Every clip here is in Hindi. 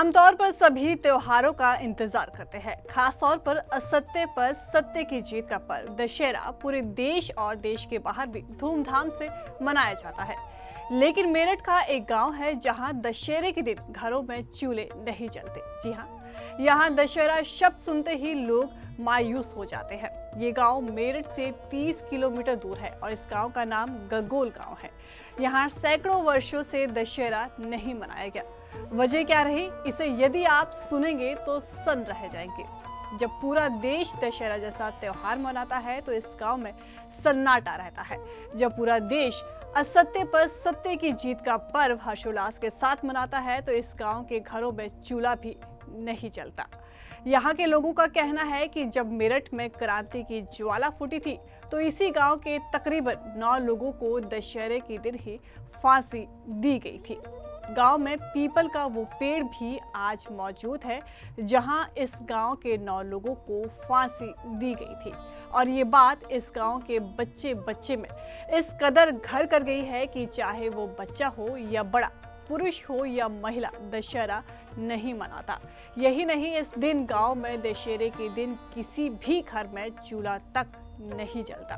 आमतौर पर सभी त्योहारों का इंतजार करते हैं। खास तौर पर असत्य पर सत्य की जीत का पर्व दशहरा पूरे देश और देश के बाहर भी धूमधाम से मनाया जाता है। लेकिन मेरठ का एक गांव है जहां दशहरे के दिन घरों में चूल्हे नहीं जलते। जी हाँ, यहाँ दशहरा शब्द सुनते ही लोग मायूस हो जाते हैं। ये गांव मेरठ से 30 किलोमीटर दूर है और इस गांव का नाम गगोल गांव है। यहाँ सैकड़ों वर्षों से दशहरा नहीं मनाया गया। वजह क्या रही, इसे यदि आप सुनेंगे तो सन्न रह जाएंगे। जब पूरा देश दशहरा जैसा त्योहार मनाता है तो इस गांव में सन्नाटा रहता है। जब पूरा देश असत्य पर सत्य की जीत का पर्व हर्षोल्लास के साथ मनाता है तो इस गांव के घरों में चूल्हा भी नहीं जलता। यहाँ के लोगों का कहना है कि जब मेरठ में क्रांति की ज्वाला फूटी थी तो इसी गांव के तकरीबन 9 लोगों को दशहरे के दिन ही फांसी दी गई थी। गांव में पीपल का वो पेड़ भी आज मौजूद है जहां इस गांव के 9 लोगों को फांसी दी गई थी। और ये बात इस गांव के बच्चे बच्चे में इस कदर घर कर गई है कि चाहे वो बच्चा हो या बड़ा, पुरुष हो या महिला, दशहरा नहीं मनाता। यही नहीं, इस दिन गांव में दशहरे के दिन किसी भी घर में चूल्हा तक नहीं जलता।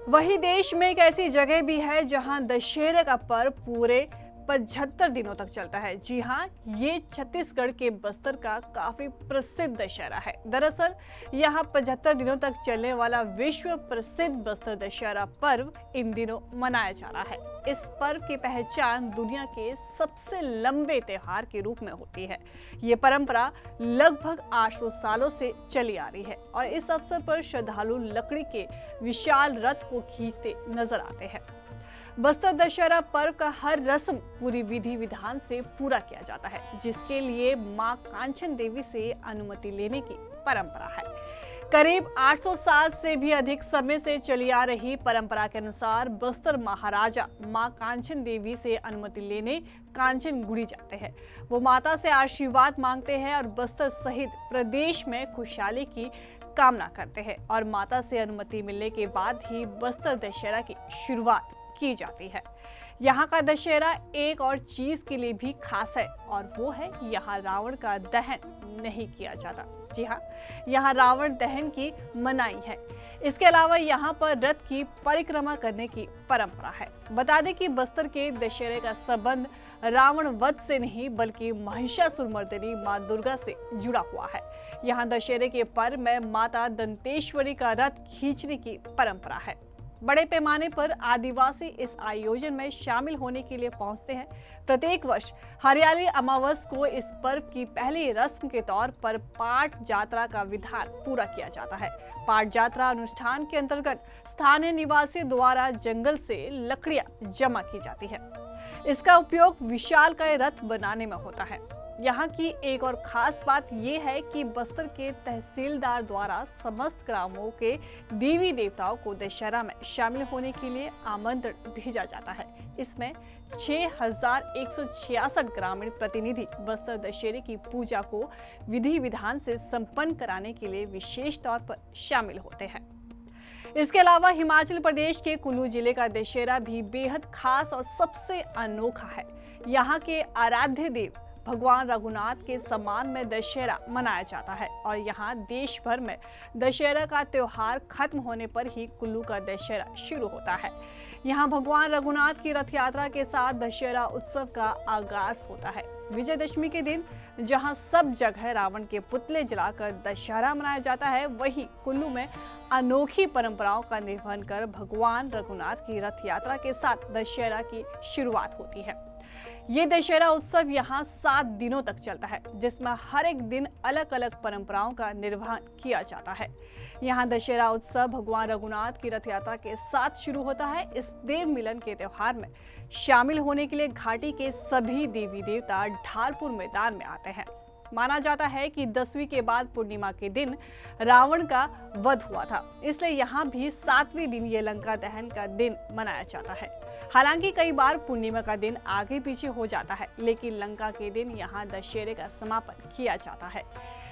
वही देश में एक ऐसी जगह भी है जहां दशहरे का पर्व पूरे 75 दिनों तक चलता है। जी हाँ, ये छत्तीसगढ़ के बस्तर का काफी प्रसिद्ध दशहरा है। दरअसल यहाँ 75 दिनों तक चलने वाला विश्व प्रसिद्ध बस्तर दशहरा पर्व इन दिनों मनाया जा रहा है। इस पर्व की पहचान दुनिया के सबसे लंबे त्योहार के रूप में होती है। ये परंपरा लगभग 800 सालों से चली आ रही है और इस अवसर पर श्रद्धालु लकड़ी के विशाल रथ को खींचते नजर आते हैं। बस्तर दशहरा पर्व का हर रस्म पूरी विधि विधान से पूरा किया जाता है, जिसके लिए मां कांचन देवी से अनुमति लेने की परंपरा है। करीब 800 साल से भी अधिक समय से चली आ रही परंपरा के अनुसार बस्तर महाराजा मां कांचन देवी से अनुमति लेने कांचनगुड़ी जाते हैं। वो माता से आशीर्वाद मांगते हैं और बस्तर सहित प्रदेश में खुशहाली की कामना करते हैं और माता से अनुमति मिलने के बाद ही बस्तर दशहरा की शुरुआत की जाती है। यहाँ का दशहरा एक और चीज के लिए भी खास है और वो है यहाँ रावण का दहन नहीं किया जाता। जी हाँ, यहाँ रावण दहन की मनाही है। इसके अलावा यहाँ पर रथ की परिक्रमा करने की परंपरा है। बता दें कि बस्तर के दशहरे का संबंध रावण वध से नहीं बल्कि महिषासुरमर्दिनी मां दुर्गा से जुड़ा हुआ है। यहाँ दशहरे के पर्व में माता दंतेश्वरी का रथ खींचने की परंपरा है। बड़े पैमाने पर आदिवासी इस आयोजन में शामिल होने के लिए पहुंचते हैं। प्रत्येक वर्ष हरियाली अमावस को इस पर्व की पहली रस्म के तौर पर पाट यात्रा का विधान पूरा किया जाता है। पाट यात्रा अनुष्ठान के अंतर्गत स्थानीय निवासियों द्वारा जंगल से लकड़ियां जमा की जाती है। इसका उपयोग विशालकाय रथ बनाने में होता है। यहाँ की एक और खास बात यह है कि बस्तर के तहसीलदार द्वारा समस्त ग्रामों के देवी देवताओं को दशहरा में शामिल होने के लिए आमंत्रण भेजा जाता है। इसमें 6166 ग्रामीण प्रतिनिधि बस्तर दशहरे की पूजा को विधि विधान से संपन्न कराने के लिए विशेष तौर पर शामिल होते हैं। इसके अलावा हिमाचल प्रदेश के कुल्लू जिले का दशहरा भी बेहद खास और सबसे अनोखा है। यहाँ के आराध्य देव भगवान रघुनाथ के सम्मान में दशहरा मनाया जाता है और यहाँ देश भर में दशहरा का त्योहार खत्म होने पर ही कुल्लू का दशहरा शुरू होता है। यहाँ भगवान रघुनाथ की रथ यात्रा के साथ दशहरा उत्सव का आगाज होता है। विजयदशमी के दिन जहाँ सब जगह रावण के पुतले जलाकर दशहरा मनाया जाता है, वहीं कुल्लू में अनोखी परंपराओं का निर्वहन कर भगवान रघुनाथ की रथ यात्रा के साथ दशहरा की शुरुआत होती है। ये दशहरा उत्सव यहाँ 7 दिनों तक चलता है, जिसमें हर एक दिन अलग अलग परंपराओं का निर्वहन किया जाता है। यहाँ दशहरा उत्सव भगवान रघुनाथ की रथ यात्रा के साथ शुरू होता है। इस देव मिलन के त्योहार में शामिल होने के लिए घाटी के सभी देवी देवता ढालपुर मैदान में आते हैं। माना जाता है कि 10वीं के बाद पूर्णिमा के दिन रावण का वध हुआ था, इसलिए यहाँ भी 7वें दिन ये लंका दहन का दिन मनाया जाता है। हालांकि कई बार पूर्णिमा का दिन आगे पीछे हो जाता है, लेकिन लंका के दिन यहाँ दशहरे का समापन किया जाता है।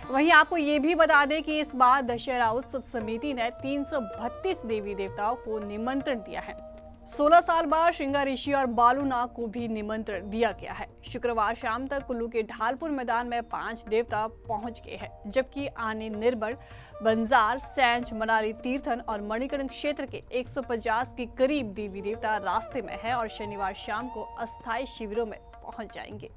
वहीं आपको ये भी बता दें कि इस बार दशहरा उत्सव समिति ने 332 देवी देवताओं को निमंत्रण दिया है। 16 साल बाद श्रृंगार ऋषि और बालूनाग को भी निमंत्रण दिया गया है। शुक्रवार शाम तक कुल्लू के ढालपुर मैदान में 5 देवता पहुंच गए हैं, जबकि आने निर्भर, बंजार, सैंज, मनाली तीर्थन और मणिकरण क्षेत्र के 150 के करीब देवी देवता रास्ते में है और शनिवार शाम को अस्थायी शिविरों में पहुंच जाएंगे।